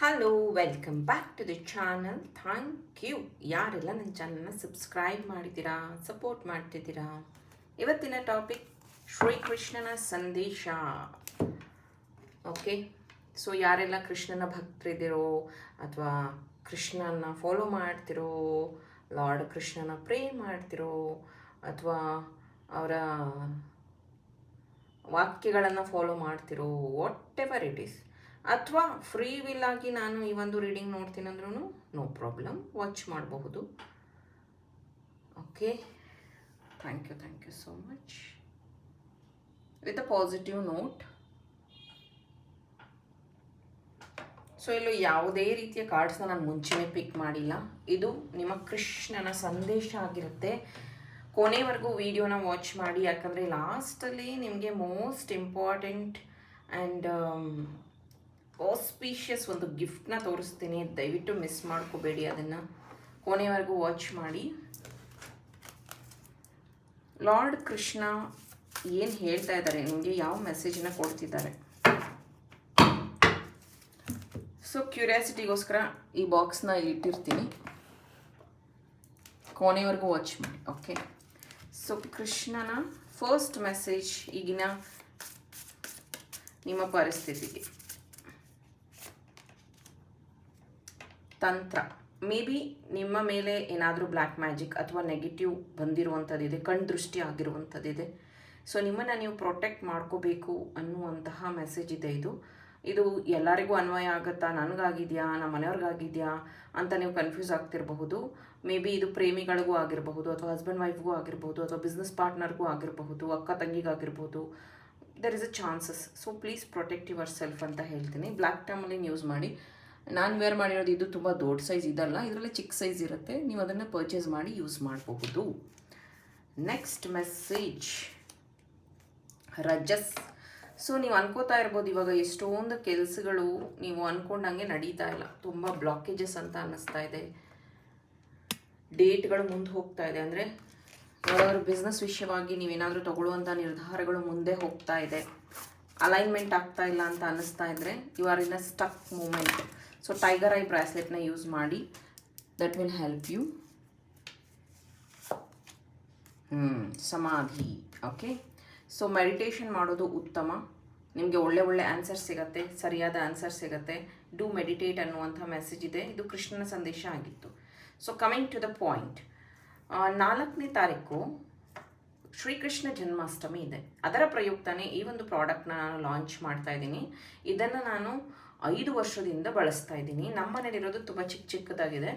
Hello, welcome back to the channel. Thank you ಯಾರೆಲ್ಲ ನನ್ನ ಚಾನಲ್ನ ಸಬ್ಸ್ಕ್ರೈಬ್ ಮಾಡಿದ್ದೀರಾ, ಸಪೋರ್ಟ್ ಮಾಡ್ತಿದ್ದೀರಾ. ಇವತ್ತಿನ ಟಾಪಿಕ್ ಶ್ರೀಕೃಷ್ಣನ ಸಂದೇಶ. ಓಕೆ, ಸೊ ಯಾರೆಲ್ಲ ಕೃಷ್ಣನ ಭಕ್ತರಿದ್ದೀರೋ ಅಥವಾ ಕೃಷ್ಣನ ಫಾಲೋ ಮಾಡ್ತಿರೋ, ಲಾರ್ಡ್ ಕೃಷ್ಣನ ಪ್ರೇ ಮಾಡ್ತಿರೋ ಅಥವಾ ಅವರ ವಾಕ್ಯಗಳನ್ನು ಫಾಲೋ ಮಾಡ್ತಿರೋ, ವಾಟ್ ಎವರ್ ಇಟ್ ಈಸ್, ಅಥವಾ ಫ್ರೀ ವಿಲ್ ಆಗಿ ನಾನು ಈ ಒಂದು ರೀಡಿಂಗ್ ನೋಡ್ತೀನಿ ಅಂದ್ರೂ ನೋ ಪ್ರಾಬ್ಲಮ್, ವಾಚ್ ಮಾಡಬಹುದು. Okay, thank you so much. With a positive note. So ಇಲ್ಲೂ ಯಾವುದೇ ರೀತಿಯ ಕಾರ್ಡ್ಸ್ನ ನಾನು ಮುಂಚೆನೇ ಪಿಕ್ ಮಾಡಿಲ್ಲ. ಇದು ನಿಮ್ಮ ಕೃಷ್ಣನ ಸಂದೇಶ ಆಗಿರುತ್ತೆ. ಕೊನೆವರೆಗೂ ವಿಡಿಯೋನ ವಾಚ್ ಮಾಡಿ, ಯಾಕಂದರೆ ಲಾಸ್ಟಲ್ಲಿ ನಿಮಗೆ ಮೋಸ್ಟ್ ಇಂಪಾರ್ಟೆಂಟ್ ಆ್ಯಂಡ್ ಆಸ್ಪೀಷಿಯಸ್ ಒಂದು ಗಿಫ್ಟ್ನ ತೋರಿಸ್ತೀನಿ. ದಯವಿಟ್ಟು ಮಿಸ್ ಮಾಡ್ಕೋಬೇಡಿ, ಅದನ್ನು ಕೊನೆವರೆಗೂ ವಾಚ್ ಮಾಡಿ. ಲಾರ್ಡ್ ಕೃಷ್ಣ ಏನು ಹೇಳ್ತಾ ಇದ್ದಾರೆ, ನಿಮಗೆ ಯಾವ ಮೆಸೇಜನ್ನ ಕೊಡ್ತಿದ್ದಾರೆ. ಸೊ ಕ್ಯೂರಿಯಾಸಿಟಿಗೋಸ್ಕರ ಈ ಬಾಕ್ಸ್ನ ಇಲ್ಲಿ ಇಟ್ಟಿರ್ತೀನಿ, ಕೊನೆವರೆಗೂ ವಾಚ್ ಮಾಡಿ. ಓಕೆ, ಸೊ ಕೃಷ್ಣನ ಫಸ್ಟ್ ಮೆಸೇಜ್ ಈಗಿನ ನಿಮ್ಮ ಪರಿಸ್ಥಿತಿಗೆ. ತಂತ್ರ, ಮೇ ಬಿ ನಿಮ್ಮ ಮೇಲೆ ಏನಾದರೂ ಬ್ಲ್ಯಾಕ್ ಮ್ಯಾಜಿಕ್ ಅಥವಾ ನೆಗೆಟಿವ್ ಬಂದಿರುವಂಥದ್ದಿದೆ, ಕಣ್ದೃಷ್ಟಿ ಆಗಿರುವಂಥದ್ದಿದೆ. ಸೊ ನಿಮ್ಮನ್ನು ನೀವು ಪ್ರೊಟೆಕ್ಟ್ ಮಾಡ್ಕೋಬೇಕು ಅನ್ನುವಂತಹ ಮೆಸೇಜ್ ಇದೆ. ಇದು ಎಲ್ಲರಿಗೂ ಅನ್ವಯ ಆಗುತ್ತಾ, ನನಗಾಗಿದೆಯಾ, ನಮ್ಮ ಮನೆಯವ್ರಿಗಾಗಿದೆಯಾ ಅಂತ ನೀವು ಕನ್ಫ್ಯೂಸ್ ಆಗ್ತಿರಬಹುದು. ಮೇ ಬಿ ಇದು ಪ್ರೇಮಿಗಳಿಗೂ ಆಗಿರಬಹುದು, ಅಥವಾ ಹಸ್ಬೆಂಡ್ ವೈಫ್ಗೂ ಆಗಿರಬಹುದು, ಅಥವಾ ಬಿಸ್ನೆಸ್ ಪಾರ್ಟ್ನರ್ಗೂ ಆಗಿರಬಹುದು, ಅಕ್ಕ ತಂಗಿಗಾಗಿರ್ಬೋದು. There is a chances. So please protect yourself ಅಂತ ಹೇಳ್ತೀನಿ. ಬ್ಲ್ಯಾಕ್ ಟೈಮಲ್ಲಿ ಯೂಸ್ ಮಾಡಿ. ನಾನು ವೇರ್ ಮಾಡಿರೋದು ಇದು ತುಂಬ ದೊಡ್ಡ ಸೈಜ್ ಇದಲ್ಲ, ಇದರಲ್ಲಿ ಚಿಕ್ಕ ಸೈಜ್ ಇರುತ್ತೆ. ನೀವು ಅದನ್ನು ಪರ್ಚೇಸ್ ಮಾಡಿ ಯೂಸ್ ಮಾಡಬಹುದು. Next message ರಜಸ್. ಸೊ ನೀವು ಅನ್ಕೋತಾ ಇರ್ಬೋದು, ಇವಾಗ ಎಷ್ಟೊಂದು ಕೆಲಸಗಳು ನೀವು ಅಂದ್ಕೊಂಡಂಗೆ ನಡೀತಾ ಇಲ್ಲ, ತುಂಬ ಬ್ಲಾಕೇಜಸ್ ಅಂತ ಅನ್ನಿಸ್ತಾ ಇದೆ. ಡೇಟ್ಗಳು ಮುಂದೆ ಹೋಗ್ತಾ ಇದೆ, ಅಂದರೆ ಯಾವ್ದಾದ್ರು ಬಿಸ್ನೆಸ್ ವಿಷಯವಾಗಿ ನೀವೇನಾದರೂ ತಗೊಳ್ಳುವಂಥ ನಿರ್ಧಾರಗಳು ಮುಂದೆ ಹೋಗ್ತಾ ಇದೆ, ಅಲೈನ್ಮೆಂಟ್ ಆಗ್ತಾ ಇಲ್ಲ ಅಂತ ಅನ್ನಿಸ್ತಾ ಇದ್ದರೆ you are in a stuck moment. So tiger eye ಬ್ರಾಸ್ಲೆಟ್ನ ಯೂಸ್ ಮಾಡಿ, ದಟ್ ವಿಲ್ ಹೆಲ್ಪ್ ಯು. ಸಮಾಧಿ. ಓಕೆ, ಸೊ ಮೆಡಿಟೇಷನ್ ಮಾಡೋದು ಉತ್ತಮ. ನಿಮಗೆ ಒಳ್ಳೆ ಆನ್ಸರ್ ಸಿಗುತ್ತೆ, ಸರಿಯಾದ ಆನ್ಸರ್ ಸಿಗುತ್ತೆ. ಡೂ ಮೆಡಿಟೇಟ್ ಅನ್ನುವಂಥ ಮೆಸೇಜ್ ಇದೆ. ಇದು ಕೃಷ್ಣನ ಸಂದೇಶ ಆಗಿತ್ತು. So coming to the point, 4ನೇ ತಾರೀಕು ಶ್ರೀಕೃಷ್ಣ ಜನ್ಮಾಷ್ಟಮಿ ಇದೆ. ಅದರ ಪ್ರಯುಕ್ತನೇ ಈ ಒಂದು ಪ್ರಾಡಕ್ಟ್ನ ನಾನು ಲಾಂಚ್ ಮಾಡ್ತಾ ಇದ್ದೀನಿ. ಇದನ್ನು ನಾನು 5 ವರ್ಷದಿಂದ ಬಳಸ್ತಾ ಇದ್ದೀನಿ. ನಮ್ಮ ಮನೇಲಿರೋದು ತುಂಬ ಚಿಕ್ಕದಾಗಿದೆ.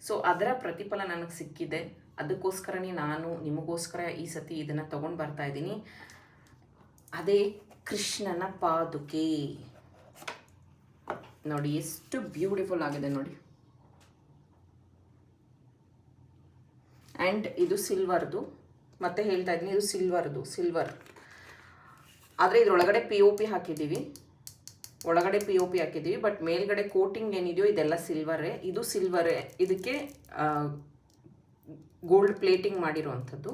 ಸೊ ಅದರ ಪ್ರತಿಫಲ ನನಗೆ ಸಿಕ್ಕಿದೆ. ಅದಕ್ಕೋಸ್ಕರನೇ ನಾನು ನಿಮಗೋಸ್ಕರ ಈ ಸತಿ ಇದನ್ನು ತೊಗೊಂಡು ಬರ್ತಾ ಇದ್ದೀನಿ. ಅದೇ ಕೃಷ್ಣನ ಪಾದುಕೆ. ನೋಡಿ ಎಷ್ಟು ಬ್ಯೂಟಿಫುಲ್ ಆಗಿದೆ ನೋಡಿ. ಆ್ಯಂಡ್ ಇದು ಸಿಲ್ವರ್ದು, ಮತ್ತೆ ಹೇಳ್ತಾ ಇದ್ದೀನಿ, ಇದು ಸಿಲ್ವರ್. ಆದರೆ ಇದರೊಳಗಡೆ POP ಹಾಕಿದ್ದೀವಿ, ಬಟ್ ಮೇಲ್ಗಡೆ ಕೋಟಿಂಗ್ ಏನಿದೆಯೋ ಇದೆಲ್ಲ ಸಿಲ್ವರೇ. ಇದು ಸಿಲ್ವರೇ, ಇದಕ್ಕೆ ಗೋಲ್ಡ್ ಪ್ಲೇಟಿಂಗ್ ಮಾಡಿರುವಂಥದ್ದು.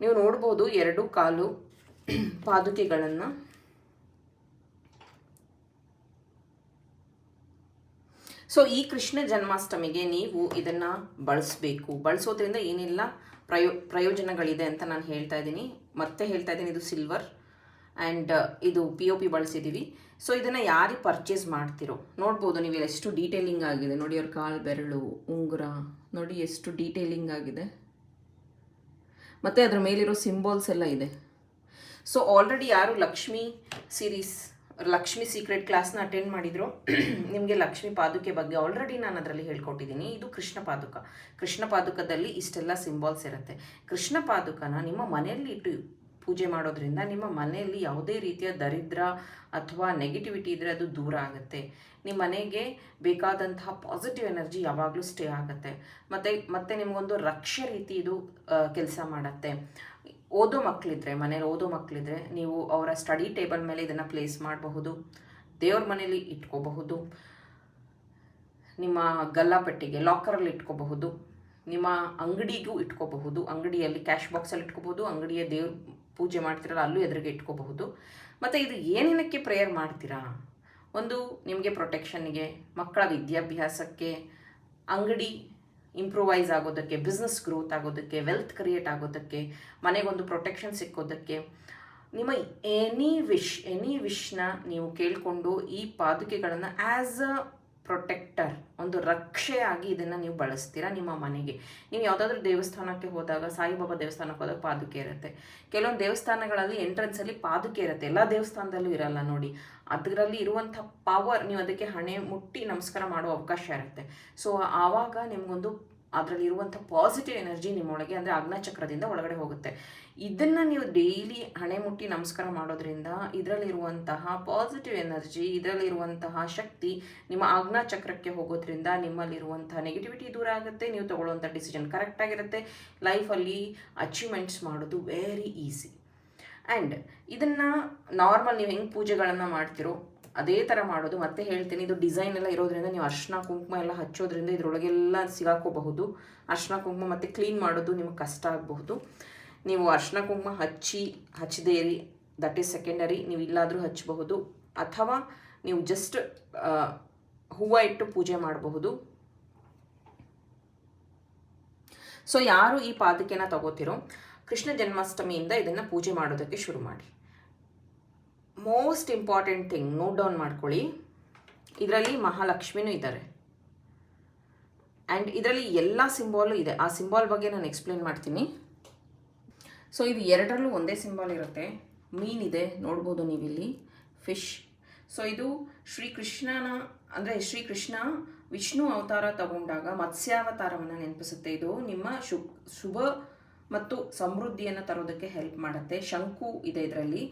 ನೀವು ನೋಡ್ಬೋದು 2 ಕಾಲು ಪಾದುಕೆಗಳನ್ನು. ಸೊ ಈ ಕೃಷ್ಣ ಜನ್ಮಾಷ್ಟಮಿಗೆ ನೀವು ಇದನ್ನು ಬಳಸೋದ್ರಿಂದ ಏನೆಲ್ಲ ಪ್ರಯೋಜನಗಳಿದೆ ಅಂತ ನಾನು ಹೇಳ್ತಾ ಇದ್ದೀನಿ. ಇದು ಸಿಲ್ವರ್ ಆ್ಯಂಡ್ ಇದು POP ಬಳಸಿದ್ದೀವಿ. ಸೊ ಇದನ್ನು ಯಾರಿಗೆ ಪರ್ಚೇಸ್ ಮಾಡ್ತಿರೋ ನೋಡ್ಬೋದು ನೀವು, ಎಷ್ಟು ಡೀಟೇಲಿಂಗ್ ಆಗಿದೆ ನೋಡಿ. ಅವ್ರ ಕಾಲು ಬೆರಳು, ಉಂಗುರ ನೋಡಿ ಎಷ್ಟು ಡೀಟೇಲಿಂಗ್ ಆಗಿದೆ, ಮತ್ತು ಅದರ ಮೇಲಿರೋ ಸಿಂಬಲ್ಸ್ ಎಲ್ಲ ಇದೆ. ಸೊ ಆಲ್ರೆಡಿ ಯಾರು ಲಕ್ಷ್ಮಿ ಸೀಕ್ರೆಟ್ ಕ್ಲಾಸ್ನ ಅಟೆಂಡ್ ಮಾಡಿದ್ರು, ನಿಮಗೆ ಲಕ್ಷ್ಮಿ ಪಾದುಕೆ ಬಗ್ಗೆ ಆಲ್ರೆಡಿ ನಾನು ಅದರಲ್ಲಿ ಹೇಳ್ಕೊಟ್ಟಿದ್ದೀನಿ. ಇದು ಕೃಷ್ಣ ಪಾದುಕದಲ್ಲಿ ಇಷ್ಟೆಲ್ಲ ಸಿಂಬಲ್ಸ್ ಇರುತ್ತೆ. ಕೃಷ್ಣ ಪಾದುಕನ ನಿಮ್ಮ ಮನೆಯಲ್ಲಿ ಇಟ್ಟು ಪೂಜೆ ಮಾಡೋದ್ರಿಂದ ನಿಮ್ಮ ಮನೆಯಲ್ಲಿ ಯಾವುದೇ ರೀತಿಯ ದರಿದ್ರ ಅಥವಾ ನೆಗೆಟಿವಿಟಿ ಇದ್ದರೆ ಅದು ದೂರ ಆಗುತ್ತೆ. ನಿಮ್ಮ ಮನೆಗೆ ಬೇಕಾದಂತಹ ಪಾಸಿಟಿವ್ ಎನರ್ಜಿ ಯಾವಾಗಲೂ ಸ್ಟೇ ಆಗುತ್ತೆ. ಮತ್ತೆ ನಿಮಗೊಂದು ರಕ್ಷೆ ರೀತಿ ಇದು ಕೆಲಸ ಮಾಡುತ್ತೆ. ಮನೇಲಿ ಓದೋ ಮಕ್ಕಳಿದ್ರೆ ನೀವು ಅವರ ಸ್ಟಡಿ ಟೇಬಲ್ ಮೇಲೆ ಇದನ್ನು ಪ್ಲೇಸ್ ಮಾಡಬಹುದು, ದೇವ್ರ ಮನೇಲಿ ಇಟ್ಕೋಬಹುದು, ನಿಮ್ಮ ಗಲ್ಲಾಪೆಟ್ಟಿಗೆ ಲಾಕರಲ್ಲಿ ಇಟ್ಕೋಬಹುದು, ನಿಮ್ಮ ಅಂಗಡಿಗೂ ಇಟ್ಕೋಬಹುದು. ಅಂಗಡಿಯಲ್ಲಿ ಕ್ಯಾಶ್ ಬಾಕ್ಸಲ್ಲಿ ಇಟ್ಕೋಬಹುದು, ಅಂಗಡಿಯ ದೇವ್ರ ಪೂಜೆ ಮಾಡ್ತಿರಲ್ಲ ಅಲ್ಲೂ ಎದುರಿಗೆ ಇಟ್ಕೋಬಹುದು. ಮತ್ತು ಇದು ಏನೇನಕ್ಕೆ ಪ್ರೇಯರ್ ಮಾಡ್ತೀರಾ, ಒಂದು ನಿಮಗೆ ಪ್ರೊಟೆಕ್ಷನ್ಗೆ, ಮಕ್ಕಳ ವಿದ್ಯಾಭ್ಯಾಸಕ್ಕೆ, ಅಂಗಡಿ ಇಂಪ್ರೂವೈಸ್ ಆಗೋದಕ್ಕೆ, ಬಿಸ್ನೆಸ್ ಗ್ರೋತ್ ಆಗೋದಕ್ಕೆ, ವೆಲ್ತ್ ಕ್ರಿಯೇಟ್ ಆಗೋದಕ್ಕೆ, ಮನೆಗೊಂದು ಪ್ರೊಟೆಕ್ಷನ್ ಸಿಕ್ಕೋದಕ್ಕೆ, ನಿಮ್ಮ ಎನಿ ವಿಶ್ನ ನೀವು ಕೇಳಿಕೊಂಡು ಈ ಪಾದುಕೆಗಳನ್ನು ಆ್ಯಸ್ ಅ ಪ್ರೊಟೆಕ್ಟರ್, ಒಂದು ರಕ್ಷೆಯಾಗಿ ಇದನ್ನು ನೀವು ಬಳಸ್ತೀರಾ ನಿಮ್ಮ ಮನೆಗೆ. ನೀವು ಯಾವುದಾದ್ರೂ ದೇವಸ್ಥಾನಕ್ಕೆ ಹೋದಾಗ, ಸಾಯಿಬಾಬಾ ದೇವಸ್ಥಾನಕ್ಕೆ ಹೋದಾಗ ಪಾದುಕೆ ಇರುತ್ತೆ. ಕೆಲವೊಂದು ದೇವಸ್ಥಾನಗಳಲ್ಲಿ ಎಂಟ್ರೆನ್ಸಲ್ಲಿ ಪಾದುಕೆ ಇರುತ್ತೆ, ಎಲ್ಲ ದೇವಸ್ಥಾನದಲ್ಲೂ ಇರಲ್ಲ ನೋಡಿ. ಅದರಲ್ಲಿ ಇರುವಂಥ ಪವರ್, ನೀವು ಅದಕ್ಕೆ ಹಣೆ ಮುಟ್ಟಿ ನಮಸ್ಕಾರ ಮಾಡೋ ಅವಕಾಶ ಇರುತ್ತೆ. ಸೊ ಆವಾಗ ನಿಮಗೊಂದು ಅದರಲ್ಲಿ ಇರುವಂಥ ಪಾಸಿಟಿವ್ ಎನರ್ಜಿ ನಿಮ್ಮೊಳಗೆ, ಅಂದರೆ ಆಜ್ಞಾಚಕ್ರದಿಂದ ಒಳಗಡೆ ಹೋಗುತ್ತೆ. ಇದನ್ನು ನೀವು ಡೈಲಿ ಹಣೆ ಮುಟ್ಟಿ ನಮಸ್ಕಾರ ಮಾಡೋದ್ರಿಂದ ಇದರಲ್ಲಿರುವಂತಹ ಪಾಸಿಟಿವ್ ಎನರ್ಜಿ, ಇದರಲ್ಲಿರುವಂತಹ ಶಕ್ತಿ ನಿಮ್ಮ ಆಜ್ಞಾಚಕ್ರಕ್ಕೆ ಹೋಗೋದ್ರಿಂದ ನಿಮ್ಮಲ್ಲಿರುವಂತಹ ನೆಗೆಟಿವಿಟಿ ದೂರ ಆಗುತ್ತೆ. ನೀವು ತಗೊಳ್ಳುವಂಥ ಡಿಸಿಷನ್ ಕರೆಕ್ಟಾಗಿರುತ್ತೆ. ಲೈಫಲ್ಲಿ ಅಚೀವ್ಮೆಂಟ್ಸ್ ಮಾಡೋದು ವೆರಿ ಈಸಿ. ಆ್ಯಂಡ್ ಇದನ್ನು ನಾರ್ಮಲ್ ನೀವು ಹೆಂಗೆ ಪೂಜೆಗಳನ್ನು ಮಾಡ್ತಿರೋ ಅದೇ ಥರ ಮಾಡೋದು. ಮತ್ತೆ ಹೇಳ್ತೀನಿ, ಇದು ಡಿಸೈನ್ ಎಲ್ಲ ಇರೋದ್ರಿಂದ ನೀವು ಅರ್ಶಿನ ಕುಂಕುಮ ಎಲ್ಲ ಹಚ್ಚೋದ್ರಿಂದ ಇದರೊಳಗೆಲ್ಲ ಸಿಗಾಕೋಬಹುದು. ಅರ್ಶಿನ ಕುಂಕುಮ ಮತ್ತು ಕ್ಲೀನ್ ಮಾಡೋದು ನಿಮಗೆ ಕಷ್ಟ ಆಗಬಹುದು. ನೀವು ಅರ್ಶಿನ ಕುಂಕುಮ ಹಚ್ಚದೇ ಇರಿ, ದಟ್ ಈಸ್ ಸೆಕೆಂಡರಿ. ನೀವು ಇಲ್ಲಾದರೂ ಹಚ್ಚಬಹುದು, ಅಥವಾ ನೀವು ಜಸ್ಟ್ ಹೂವು ಇಟ್ಟು ಪೂಜೆ ಮಾಡಬಹುದು. ಸೊ ಯಾರು ಈ ಪಾದುಕೆನ ತಗೋತಿರೋ, ಕೃಷ್ಣ ಜನ್ಮಾಷ್ಟಮಿಯಿಂದ ಇದನ್ನು ಪೂಜೆ ಮಾಡೋದಕ್ಕೆ ಶುರು ಮಾಡಿ. Most important thing note down ಮಾಡ್ಕೊಳ್ಳಿ, ಇದರಲ್ಲಿ ಮಹಾಲಕ್ಷ್ಮಿನೂ ಇದ್ದಾರೆ. ಆ್ಯಂಡ್ ಇದರಲ್ಲಿ ಎಲ್ಲ ಸಿಂಬಾಲು ಇದೆ. ಆ ಸಿಂಬಾಲ್ ಬಗ್ಗೆ ನಾನು ಎಕ್ಸ್ಪ್ಲೇನ್ ಮಾಡ್ತೀನಿ. ಸೊ ಇದು ಎರಡರಲ್ಲೂ ಒಂದೇ ಸಿಂಬಾಲ್ ಇರುತ್ತೆ. ಮೀನಿದೆ ನೋಡ್ಬೋದು ನೀವಿಲ್ಲಿ, ಫಿಶ್. ಸೊ ಇದು ಶ್ರೀಕೃಷ್ಣನ, ಅಂದರೆ ಶ್ರೀಕೃಷ್ಣ ವಿಷ್ಣು ಅವತಾರ ತಗೊಂಡಾಗ ಮತ್ಸ್ಯಾವತಾರವನ್ನು ನೆನಪಿಸುತ್ತೆ. ಇದು ನಿಮ್ಮ ಶುಭ ಮತ್ತು ಸಮೃದ್ಧಿಯನ್ನು ತರೋದಕ್ಕೆ ಹೆಲ್ಪ್ ಮಾಡುತ್ತೆ. ಶಂಕು ಇದೆ ಇದರಲ್ಲಿ.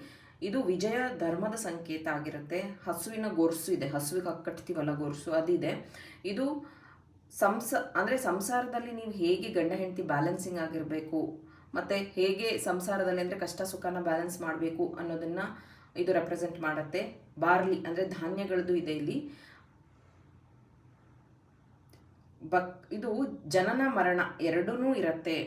ಇದು ವಿಜಯ ಧರ್ಮದ ಸಂಕೇತ ಆಗಿರುತ್ತೆ. ಹಸುವಿನ ಗೊರ್ಸು ಇದೆ, ಹಸುವಿಗೆ ಕಟ್ತೀವಲ್ಲ ಗೊರ್ಸು, ಅದಿದೆ. ಇದು ಅಂದರೆ ಸಂಸಾರದಲ್ಲಿ ನೀವು ಹೇಗೆ ಗಂಡ ಹೆಂಡತಿ ಬ್ಯಾಲೆನ್ಸಿಂಗ್ ಆಗಿರಬೇಕು, ಮತ್ತು ಹೇಗೆ ಸಂಸಾರದಲ್ಲಿ ಅಂದರೆ ಕಷ್ಟ ಸುಖನ ಬ್ಯಾಲೆನ್ಸ್ ಮಾಡಬೇಕು ಅನ್ನೋದನ್ನು ಇದು ರೆಪ್ರೆಸೆಂಟ್ ಮಾಡುತ್ತೆ. ಬಾರ್ಲಿ ಅಂದರೆ ಧಾನ್ಯಗಳದ್ದು ಇದೆ ಇಲ್ಲಿ. ಇದು ಜನನ ಮರಣ ಎರಡೂ ಇರುತ್ತೆ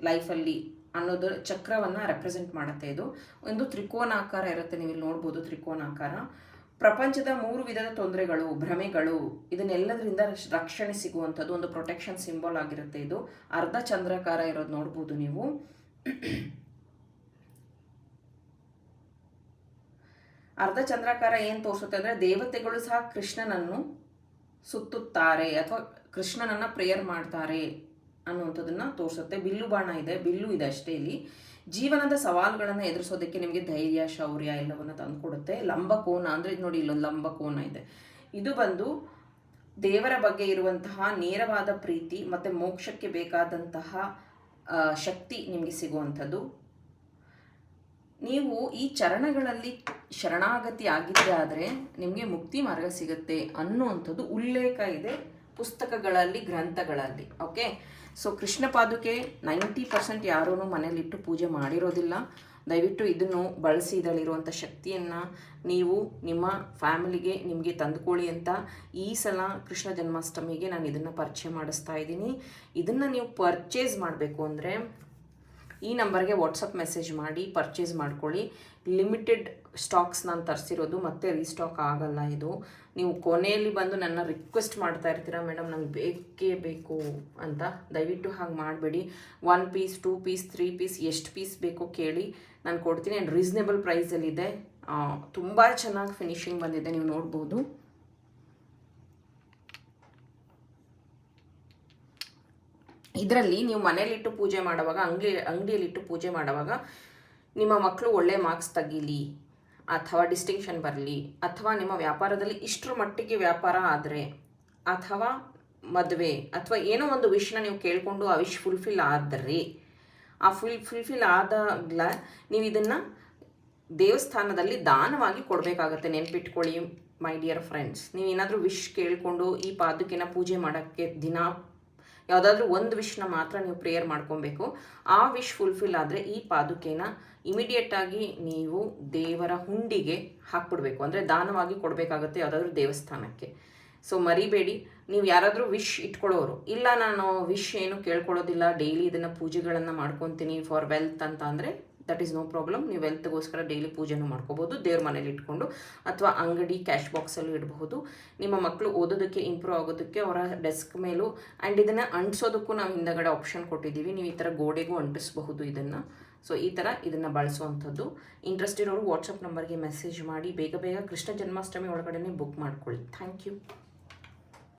ಲೈಫಲ್ಲಿ ಅನ್ನೋದು ಚಕ್ರವನ್ನು ರೆಪ್ರೆಸೆಂಟ್ ಮಾಡುತ್ತೆ. ಇದು ಒಂದು ತ್ರಿಕೋನಾಕಾರ ಇರುತ್ತೆ, ನೀವು ಇಲ್ಲಿ ನೋಡ್ಬೋದು ತ್ರಿಕೋನಾಕಾರ. ಪ್ರಪಂಚದ 3 ವಿಧದ ತೊಂದರೆಗಳು, ಭ್ರಮೆಗಳು, ಇದನ್ನೆಲ್ಲದರಿಂದ ರಕ್ಷಣೆ ಸಿಗುವಂಥದ್ದು ಒಂದು ಪ್ರೊಟೆಕ್ಷನ್ ಸಿಂಬಲ್ ಆಗಿರುತ್ತೆ. ಇದು ಅರ್ಧ ಚಂದ್ರಾಕಾರ ಇರೋದು ನೋಡ್ಬೋದು ನೀವು. ಅರ್ಧ ಚಂದ್ರಾಕಾರ ಏನು ತೋರಿಸುತ್ತೆ ಅಂದರೆ, ದೇವತೆಗಳು ಸಹ ಕೃಷ್ಣನನ್ನು ಸುತ್ತುತ್ತಾರೆ ಅಥವಾ ಕೃಷ್ಣನನ್ನು ಪ್ರೇಯರ್ ಮಾಡ್ತಾರೆ ಅನ್ನುವಂಥದ್ದನ್ನು ತೋರಿಸುತ್ತೆ. ಬಿಲ್ಲು ಬಾಣ ಇದೆ, ಬಿಲ್ಲು ಇದೆ ಅಷ್ಟೇ ಇಲ್ಲಿ. ಜೀವನದ ಸವಾಲುಗಳನ್ನು ಎದುರಿಸೋದಕ್ಕೆ ನಿಮಗೆ ಧೈರ್ಯ, ಶೌರ್ಯ ಎಲ್ಲವನ್ನು ತಂದುಕೊಡುತ್ತೆ. ಲಂಬಕೋನ ಅಂದರೆ ಇದು ನೋಡಿ, ಇಲ್ಲೊಂದು ಲಂಬಕೋನ ಇದೆ. ಇದು ಬಂದು ದೇವರ ಬಗ್ಗೆ ಇರುವಂತಹ ನೇರವಾದ ಪ್ರೀತಿ ಮತ್ತು ಮೋಕ್ಷಕ್ಕೆ ಬೇಕಾದಂತಹ ಶಕ್ತಿ ನಿಮಗೆ ಸಿಗುವಂಥದ್ದು. ನೀವು ಈ ಚರಣಗಳಲ್ಲಿ ಶರಣಾಗತಿ ಆಗಿದ್ದೆ ಆದರೆ ನಿಮಗೆ ಮುಕ್ತಿ ಮಾರ್ಗ ಸಿಗುತ್ತೆ ಅನ್ನುವಂಥದ್ದು ಉಲ್ಲೇಖ ಇದೆ ಪುಸ್ತಕಗಳಲ್ಲಿ, ಗ್ರಂಥಗಳಲ್ಲಿ. ಓಕೆ, ಸೊ ಕೃಷ್ಣ ಪಾದುಕೆ 90% ಯಾರೂ ಮನೇಲಿಟ್ಟು ಪೂಜೆ ಮಾಡಿರೋದಿಲ್ಲ. ದಯವಿಟ್ಟು ಇದನ್ನು ಬಳಸಿ, ಇದರಲ್ಲಿರುವಂಥ ಶಕ್ತಿಯನ್ನು ನೀವು ನಿಮ್ಮ ಫ್ಯಾಮಿಲಿಗೆ ನಿಮಗೆ ತಂದುಕೊಳ್ಳಿ ಅಂತ ಈ ಸಲ ಕೃಷ್ಣ ಜನ್ಮಾಷ್ಟಮಿಗೆ ನಾನು ಇದನ್ನು ಪರಿಚಯ ಮಾಡಿಸ್ತಾ ಇದ್ದೀನಿ. ಇದನ್ನು ನೀವು ಪರ್ಚೇಸ್ ಮಾಡಬೇಕು ಅಂದರೆ ಈ ನಂಬರ್ಗೆ ವಾಟ್ಸಪ್ ಮೆಸೇಜ್ ಮಾಡಿ ಪರ್ಚೇಸ್ ಮಾಡ್ಕೊಳ್ಳಿ. ಲಿಮಿಟೆಡ್ ಸ್ಟಾಕ್ಸ್ ನಾನು ತರಿಸಿರೋದು, ಮತ್ತೆ ರೀಸ್ಟಾಕ್ ಆಗಲ್ಲ ಇದು. ನೀವು ಕೊನೆಯಲ್ಲಿ ಬಂದು ನನ್ನ ರಿಕ್ವೆಸ್ಟ್ ಮಾಡ್ತಾ ಇರ್ತೀರಾ, ಮೇಡಮ್ ನಂಗೆ ಬೇಕೇ ಬೇಕು ಅಂತ. ದಯವಿಟ್ಟು ಹಾಗೆ ಮಾಡಬೇಡಿ. 1 ಪೀಸ್ 2 ಪೀಸ್ 3 ಪೀಸ್ ಎಷ್ಟು ಪೀಸ್ ಬೇಕೋ ಕೇಳಿ, ನಾನು ಕೊಡ್ತೀನಿ. ಆ್ಯಂಡ್ ರೀಸನೇಬಲ್ ಪ್ರೈಸಲ್ಲಿದೆ. ತುಂಬ ಚೆನ್ನಾಗಿ ಫಿನಿಶಿಂಗ್ ಬಂದಿದೆ, ನೀವು ನೋಡ್ಬೋದು. ಇದರಲ್ಲಿ ನೀವು ಮನೇಲಿಟ್ಟು ಪೂಜೆ ಮಾಡುವಾಗ, ಅಂಗಡಿಯಲ್ಲಿಟ್ಟು ಪೂಜೆ ಮಾಡುವಾಗ ನಿಮ್ಮ ಮಕ್ಕಳು ಒಳ್ಳೆ ಮಾರ್ಕ್ಸ್ ತೆಗೀಲಿ, ಅಥವಾ ಡಿಸ್ಟಿಂಕ್ಷನ್ ಬರಲಿ, ಅಥವಾ ನಿಮ್ಮ ವ್ಯಾಪಾರದಲ್ಲಿ ಇಷ್ಟರ ಮಟ್ಟಿಗೆ ವ್ಯಾಪಾರ ಆದರೆ, ಅಥವಾ ಮದುವೆ, ಅಥವಾ ಏನೋ ಒಂದು ವಿಶ್ನ ನೀವು ಕೇಳಿಕೊಂಡು ಆ ವಿಶ್ ಫುಲ್ಫಿಲ್ ಆದರೆ, ಆ ಫುಲ್ಫಿಲ್ ಆದಾಗಲ ನೀವು ಇದನ್ನು ದೇವಸ್ಥಾನದಲ್ಲಿ ದಾನವಾಗಿ ಕೊಡಬೇಕಾಗತ್ತೆ. ನೆನ್ಪಿಟ್ಕೊಳ್ಳಿ ಮೈ ಡಿಯರ್ ಫ್ರೆಂಡ್ಸ್. ನೀವೇನಾದರೂ ವಿಶ್ ಕೇಳಿಕೊಂಡು ಈ ಪಾದುಕೆನ ಪೂಜೆ ಮಾಡೋಕ್ಕೆ ದಿನ ಯಾವುದಾದ್ರೂ ಒಂದು ವಿಶ್ನ ಮಾತ್ರ ನೀವು ಪ್ರೇಯರ್ ಮಾಡ್ಕೊಬೇಕು. ಆ ವಿಶ್ ಫುಲ್ಫಿಲ್ ಆದರೆ ಈ ಪಾದುಕೆನ ಇಮಿಡಿಯೇಟಾಗಿ ನೀವು ದೇವರ ಹುಂಡಿಗೆ ಹಾಕ್ಬಿಡ್ಬೇಕು, ಅಂದರೆ ದಾನವಾಗಿ ಕೊಡಬೇಕಾಗುತ್ತೆ ಯಾವುದಾದ್ರೂ ದೇವಸ್ಥಾನಕ್ಕೆ. ಸೊ ಮರಿಬೇಡಿ. ನೀವು ಯಾರಾದರೂ ವಿಶ್ ಇಟ್ಕೊಳ್ಳೋರು, ಇಲ್ಲ ನಾನು ವಿಶ್ ಏನು ಕೇಳ್ಕೊಳ್ಳೋದಿಲ್ಲ, ಡೈಲಿ ಇದನ್ನು ಪೂಜೆಗಳನ್ನು ಮಾಡ್ಕೊತೀನಿ ಫಾರ್ ವೆಲ್ತ್ ಅಂತ ಅಂದರೆ ದಟ್ ಈಸ್ ನೋ ಪ್ರಾಬ್ಲಮ್. ನೀವು ವೆಲ್ತ್ಗೋಸ್ಕರ ಡೈಲಿ ಪೂಜೆನೂ ಮಾಡ್ಕೋಬೋದು, ದೇವ್ರ ಮನೇಲಿ ಇಟ್ಕೊಂಡು, ಅಥವಾ ಅಂಗಡಿ ಕ್ಯಾಶ್ ಬಾಕ್ಸಲ್ಲೂ ಇಡಬಹುದು. ನಿಮ್ಮ ಮಕ್ಕಳು ಓದೋದಕ್ಕೆ ಇಂಪ್ರೂವ್ ಆಗೋದಕ್ಕೆ ಅವರ ಡೆಸ್ಕ್ ಮೇಲೂ, ಆ್ಯಂಡ್ ಇದನ್ನು ಅಂಟಿಸೋದಕ್ಕೂ ನಾವು ಹಿಂದಗಡೆ ಆಪ್ಷನ್ ಕೊಟ್ಟಿದ್ದೀವಿ. ನೀವು ಈ ಥರ ಗೋಡೆಗೂ ಅಂಟಿಸಬಹುದು ಇದನ್ನು. ಸೊ ಈ ಥರ ಇದನ್ನು ಬಳಸುವಂಥದ್ದು. ಇಂಟ್ರೆಸ್ಟ್ ಇರೋರು ವಾಟ್ಸಪ್ ನಂಬರ್ಗೆ ಮೆಸೇಜ್ ಮಾಡಿ ಬೇಗ ಬೇಗ ಕೃಷ್ಣ ಜನ್ಮಾಷ್ಟಮಿ ಒಳಗಡೆ ಬುಕ್ ಮಾಡ್ಕೊಳ್ಳಿ. Thank you.